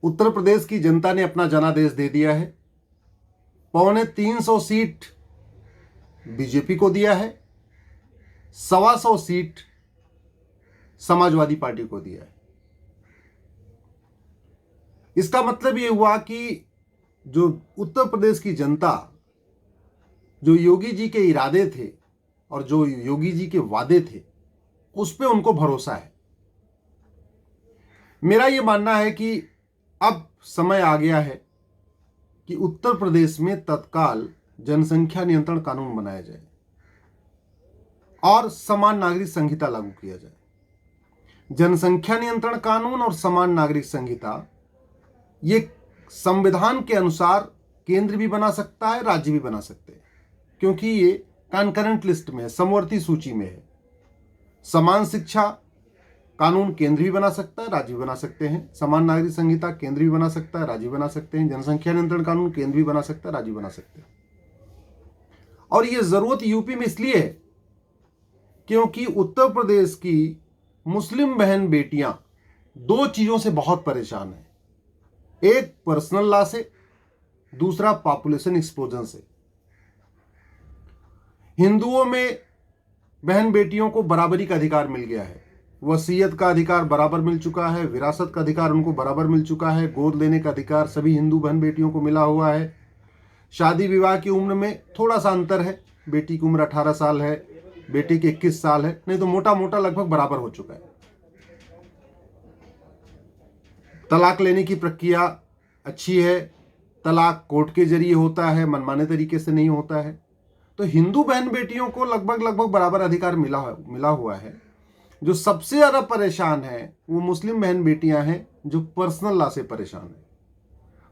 उत्तर प्रदेश की जनता ने अपना जनादेश दे दिया है। 325 सीट बीजेपी को दिया है, 125 सीट समाजवादी पार्टी को दिया है। इसका मतलब यह हुआ कि जो उत्तर प्रदेश की जनता, जो योगी जी के इरादे थे और जो योगी जी के वादे थे, उस पे उनको भरोसा है। मेरा यह मानना है कि अब समय आ गया है कि उत्तर प्रदेश में तत्काल जनसंख्या नियंत्रण कानून बनाया जाए और समान नागरिक संहिता लागू किया जाए। जनसंख्या नियंत्रण कानून और समान नागरिक संहिता ये संविधान के अनुसार केंद्र भी बना सकता है, राज्य भी बना सकते हैं, क्योंकि ये कॉन्करेंट लिस्ट में है, समवर्ती सूची में है। समान शिक्षा कानून केंद्र भी बना सकता है, राज्य भी बना सकते हैं। समान नागरिक संहिता केंद्र भी बना सकता है, राज्य भी बना सकते हैं। जनसंख्या नियंत्रण कानून केंद्र भी बना सकता है, राज्य भी बना सकते हैं। और ये जरूरत यूपी में इसलिए है क्योंकि उत्तर प्रदेश की मुस्लिम बहन बेटियां दो चीजों से बहुत परेशान हैं। एक पर्सनल लॉ से, दूसरा पॉपुलेशन एक्सप्लोजन से। हिंदुओं में बहन बेटियों को बराबरी का अधिकार मिल गया है, वसीयत का अधिकार बराबर मिल चुका है, विरासत का अधिकार उनको बराबर मिल चुका है, गोद लेने का अधिकार सभी हिंदू बहन बेटियों को मिला हुआ है। शादी विवाह की उम्र में थोड़ा सा अंतर है, बेटी की उम्र 18 साल है, बेटे की 21 साल है, नहीं तो मोटा मोटा लगभग बराबर हो चुका है। तलाक लेने की प्रक्रिया अच्छी है, तलाक कोर्ट के जरिए होता है, मनमाने तरीके से नहीं होता है। तो हिंदू बहन बेटियों को लगभग बराबर अधिकार मिला हुआ है। जो सबसे ज्यादा परेशान है वो मुस्लिम बहन बेटियां हैं जो पर्सनल लॉ से परेशान है।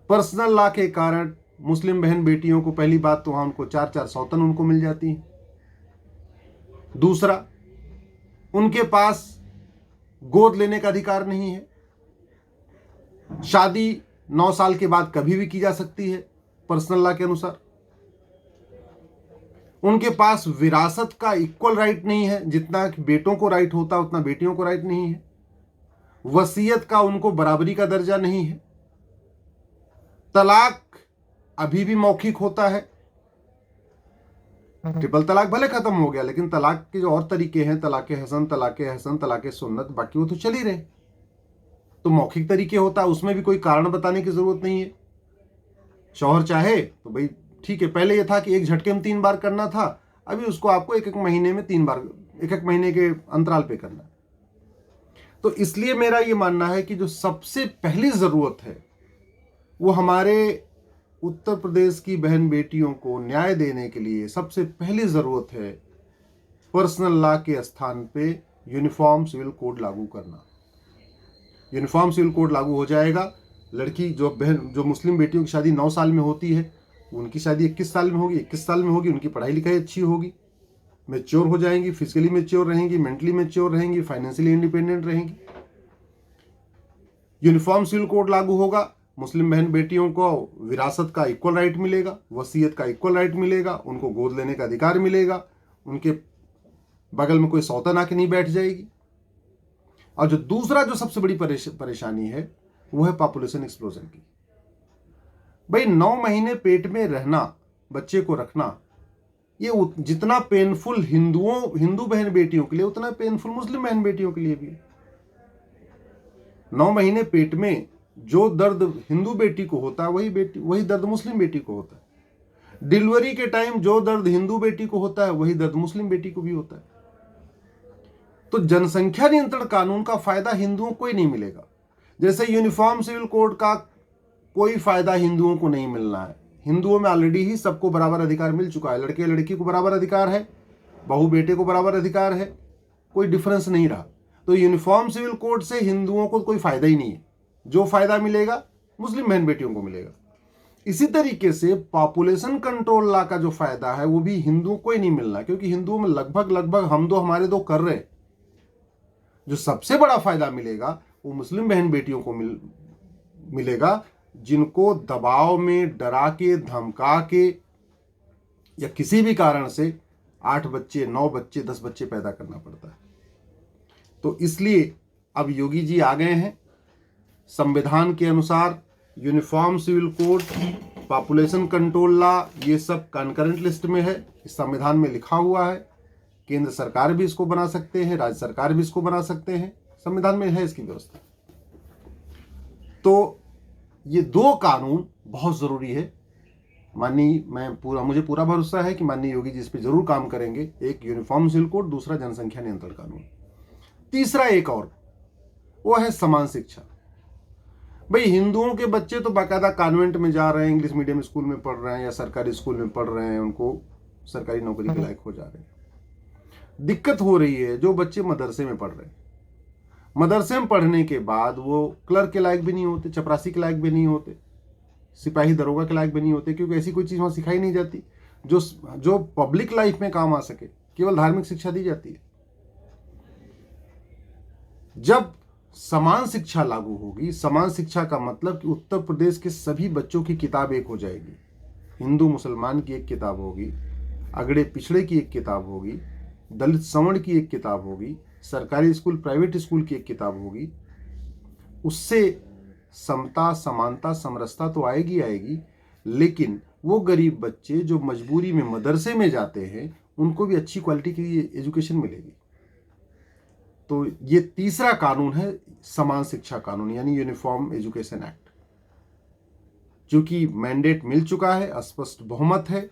पर्सनल लॉ के कारण मुस्लिम बहन बेटियों को पहली बात तो वहां उनको 4 सौतन उनको मिल जाती है। दूसरा, उनके पास गोद लेने का अधिकार नहीं है। शादी 9 साल के बाद कभी भी की जा सकती है पर्सनल लॉ के अनुसार। उनके पास विरासत का इक्वल राइट नहीं है, जितना बेटों को राइट होता उतना बेटियों को राइट नहीं है। वसीयत का उनको बराबरी का दर्जा नहीं है। तलाक अभी भी मौखिक होता है। ट्रिपल तलाक भले खत्म हो गया, लेकिन तलाक के जो और तरीके हैं, तलाके हसन, तलाके सुन्नत, बाकी वो तो चल ही रहे। तो मौखिक तरीके होता है, उसमें भी कोई कारण बताने की जरूरत नहीं है। शौहर चाहे तो भाई ठीक है, पहले यह था कि एक झटके में 3 बार करना था, अभी उसको आपको एक महीने में 3 बार, एक महीने के अंतराल पे करना है। तो इसलिए मेरा यह मानना है कि जो सबसे पहली जरूरत है वो हमारे उत्तर प्रदेश की बहन बेटियों को न्याय देने के लिए सबसे पहली जरूरत है पर्सनल लॉ के स्थान पे यूनिफॉर्म सिविल कोड लागू करना। यूनिफॉर्म सिविल कोड लागू हो जाएगा। लड़की जो मुस्लिम बेटियों की शादी 9 साल में होती है, उनकी शादी 21 साल में होगी, 21 साल में होगी, उनकी पढ़ाई लिखाई अच्छी होगी, मैच्योर हो जाएंगी, फिजिकली मैच्योर रहेंगी, मेंटली मैच्योर रहेंगी, फाइनेंशियली इंडिपेंडेंट रहेंगी। यूनिफॉर्म सिविल कोड लागू होगा, मुस्लिम बहन बेटियों को विरासत का इक्वल राइट मिलेगा, वसीयत का इक्वल राइट मिलेगा, उनको गोद लेने का अधिकार मिलेगा, उनके बगल में कोई सौतन आके नहीं बैठ जाएगी। और जो दूसरा जो सबसे बड़ी परेशानी है वो है पॉपुलेशन एक्सप्लोजन की। भाई 9 महीने पेट में रहना, बच्चे को रखना, ये जितना पेनफुल हिंदू बहन बेटियों के लिए उतना पेनफुल मुस्लिम बहन बेटियों के लिए भी है। 9 महीने पेट में जो दर्द हिंदू बेटी को होता है वही दर्द मुस्लिम बेटी को होता है। डिलीवरी के टाइम जो दर्द हिंदू बेटी को होता है वही दर्द मुस्लिम बेटी को भी होता है। तो जनसंख्या नियंत्रण कानून का फायदा हिंदुओं को ही नहीं मिलेगा। जैसे यूनिफॉर्म सिविल कोड का कोई फायदा हिंदुओं को नहीं मिलना है। हिंदुओं में ऑलरेडी ही सबको बराबर अधिकार मिल चुका है। लड़के लड़की को बराबर अधिकार है, बहू बेटे को बराबर अधिकार है, कोई डिफरेंस नहीं रहा। तो यूनिफॉर्म सिविल कोड से हिंदुओं को कोई फायदा ही नहीं है। जो फायदा मिलेगा मुस्लिम बहन बेटियों को मिलेगा। इसी तरीके से पॉपुलेशन कंट्रोल लॉ का जो फायदा है वो भी हिंदुओं को ही नहीं मिलना, क्योंकि हिंदुओं में लगभग हम दो हमारे दो कर रहे। जो सबसे बड़ा फायदा मिलेगा वो मुस्लिम बहन बेटियों को मिलेगा, जिनको दबाव में डरा के, धमका के या किसी भी कारण से 8 बच्चे, 9 बच्चे, 10 बच्चे पैदा करना पड़ता है। तो इसलिए अब योगी जी आ गए हैं संविधान के अनुसार uniform civil code, population control law, ये सब कॉन्करेंट लिस्ट में है, इस संविधान में लिखा हुआ है। केंद्र सरकार भी इसको बना सकते हैं, राज्य सरकार भी इसको बना सकते हैं, संविधान में है इसकी व्यवस्था। तो ये दो कानून बहुत जरूरी है। मुझे पूरा भरोसा है कि माननीय योगी जी इस पर जरूर काम करेंगे। एक यूनिफॉर्म सिविल कोड, दूसरा जनसंख्या नियंत्रण कानून, तीसरा एक और, वो है समान शिक्षा। भाई हिंदुओं के बच्चे तो बाकायदा कॉन्वेंट में जा रहे हैं, इंग्लिश मीडियम स्कूल में पढ़ रहे हैं या सरकारी स्कूल में पढ़ रहे हैं, उनको सरकारी नौकरी के लायक हो जा रहे हैं। दिक्कत हो रही है जो बच्चे मदरसे में पढ़ रहे हैं, मदरसे में पढ़ने के बाद वो क्लर्क के लायक भी नहीं होते, चपरासी के लायक भी नहीं होते, सिपाही दरोगा के लायक भी नहीं होते, क्योंकि ऐसी कोई चीज़ वहाँ सिखाई नहीं जाती जो पब्लिक लाइफ में काम आ सके। केवल धार्मिक शिक्षा दी जाती है। जब समान शिक्षा लागू होगी, समान शिक्षा का मतलब कि उत्तर प्रदेश के सभी बच्चों की किताब एक हो जाएगी। हिंदू मुसलमान की एक किताब होगी, अगड़े पिछड़े की एक किताब होगी, दलित सवर्ण की एक किताब होगी, सरकारी स्कूल प्राइवेट स्कूल की एक किताब होगी। उससे समता, समानता, समरसता तो आएगी, लेकिन वो गरीब बच्चे जो मजबूरी में मदरसे में जाते हैं उनको भी अच्छी क्वालिटी की एजुकेशन मिलेगी। तो ये तीसरा कानून है समान शिक्षा कानून, यानी यूनिफॉर्म एजुकेशन एक्ट, जो कि मैंडेट मिल चुका है, स्पष्ट बहुमत है।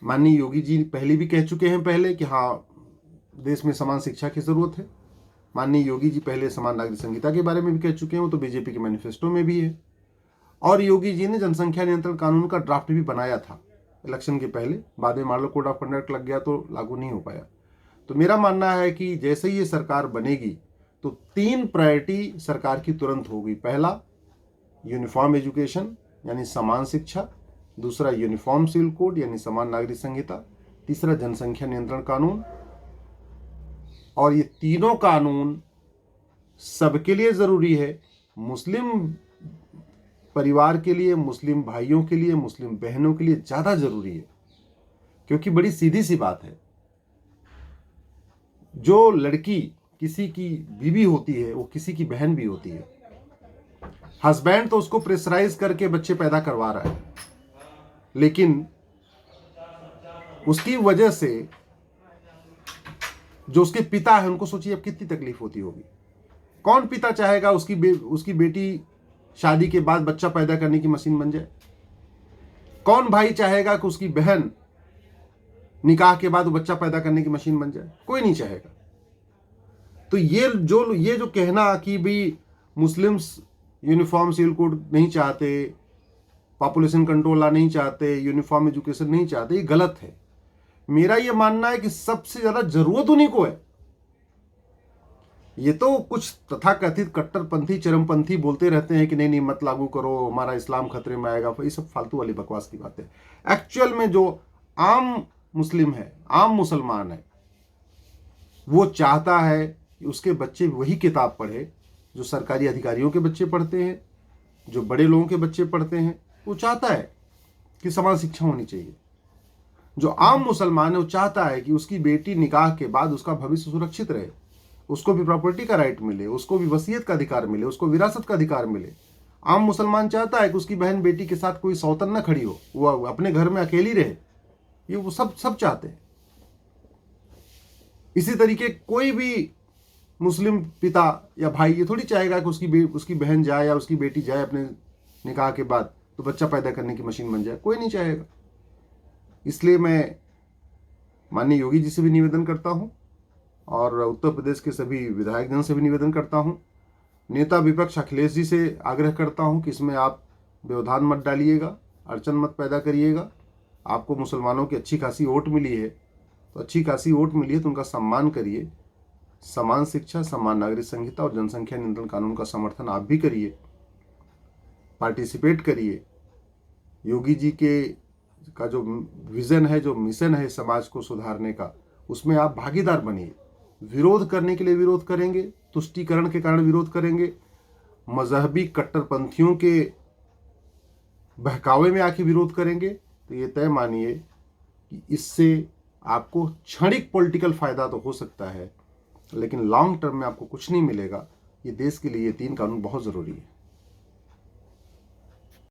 माननीय योगी जी पहले भी कह चुके हैं कि हाँ देश में समान शिक्षा की जरूरत है। माननीय योगी जी पहले समान नागरिक संहिता के बारे में भी कह चुके हैं, वो तो बीजेपी के मैनिफेस्टो में भी है। और योगी जी ने जनसंख्या नियंत्रण कानून का ड्राफ्ट भी बनाया था इलेक्शन के पहले, बाद में मॉडल कोड ऑफ कंडक्ट लग गया तो लागू नहीं हो पाया। तो मेरा मानना है कि जैसे ही ये सरकार बनेगी तो 3 प्रायोरिटी सरकार की तुरंत होगी। पहला यूनिफॉर्म एजुकेशन यानी समान शिक्षा, दूसरा यूनिफॉर्म सिविल कोड यानी समान नागरिक संहिता, तीसरा जनसंख्या नियंत्रण कानून। और ये तीनों कानून सबके लिए जरूरी है, मुस्लिम परिवार के लिए, मुस्लिम भाइयों के लिए, मुस्लिम बहनों के लिए ज्यादा जरूरी है। क्योंकि बड़ी सीधी सी बात है, जो लड़की किसी की बीवी होती है वो किसी की बहन भी होती है। हस्बैंड तो उसको प्रेशराइज करके बच्चे पैदा करवा रहा है, लेकिन उसकी वजह से जो उसके पिता है उनको सोचिए अब कितनी तकलीफ होती होगी। कौन पिता चाहेगा उसकी बेटी शादी के बाद बच्चा पैदा करने की मशीन बन जाए? कौन भाई चाहेगा कि उसकी बहन निकाह के बाद वो बच्चा पैदा करने की मशीन बन जाए? कोई नहीं चाहेगा। तो ये जो कहना कि भाई मुस्लिम्स यूनिफॉर्म सिविल कोड नहीं चाहते, पॉपुलेशन कंट्रोल लॉ नहीं चाहते, यूनिफॉर्म एजुकेशन नहीं चाहते, ये गलत है। मेरा ये मानना है कि सबसे ज्यादा जरूरत उन्हीं को है। ये तो कुछ तथाकथित कट्टरपंथी, चरमपंथी बोलते रहते हैं कि नहीं मत लागू करो, हमारा इस्लाम खतरे में आएगा। ये सब फालतू वाली बकवास की बात है। एक्चुअल में जो आम मुस्लिम है, आम मुसलमान है, वो चाहता है कि उसके बच्चे वही किताब पढ़े जो सरकारी अधिकारियों के बच्चे पढ़ते हैं, जो बड़े लोगों के बच्चे पढ़ते हैं। वो चाहता है कि समान शिक्षा होनी चाहिए। जो आम मुसलमान है वो चाहता है कि उसकी बेटी निकाह के बाद उसका भविष्य सुरक्षित रहे, उसको भी प्रॉपर्टी का राइट मिले, उसको भी वसीयत का अधिकार मिले, उसको विरासत का अधिकार मिले। आम मुसलमान चाहता है कि उसकी बहन बेटी के साथ कोई सौतन न खड़ी हो, वो अपने घर में अकेली रहे। ये वो सब चाहते हैं। इसी तरीके कोई भी मुस्लिम पिता या भाई ये थोड़ी चाहेगा कि उसकी बहन जाए या उसकी बेटी जाए अपने निकाह के बाद तो बच्चा पैदा करने की मशीन बन जाए। कोई नहीं चाहेगा। इसलिए मैं माननीय योगी जी से भी निवेदन करता हूं और उत्तर प्रदेश के सभी विधायकजन से भी निवेदन करता हूं, नेता विपक्ष अखिलेश जी से आग्रह करता हूं कि इसमें आप व्यवधान मत डालिएगा, अड़चन मत पैदा करिएगा। आपको मुसलमानों की अच्छी खासी वोट मिली है, तो अच्छी खासी वोट मिली है तो उनका सम्मान करिए। समान शिक्षा, समान नागरिक संहिता और जनसंख्या नियंत्रण कानून का समर्थन आप भी करिए, पार्टिसिपेट करिए। योगी जी का जो विजन है, जो मिशन है समाज को सुधारने का, उसमें आप भागीदार बनिए। विरोध करने के लिए विरोध करेंगे, तुष्टीकरण के कारण विरोध करेंगे, मजहबी कट्टरपंथियों के बहकावे में आके विरोध करेंगे, तो ये तय मानिए कि इससे आपको क्षणिक पॉलिटिकल फायदा तो हो सकता है, लेकिन लॉन्ग टर्म में आपको कुछ नहीं मिलेगा। ये देश के लिए ये 3 कानून बहुत ज़रूरी है।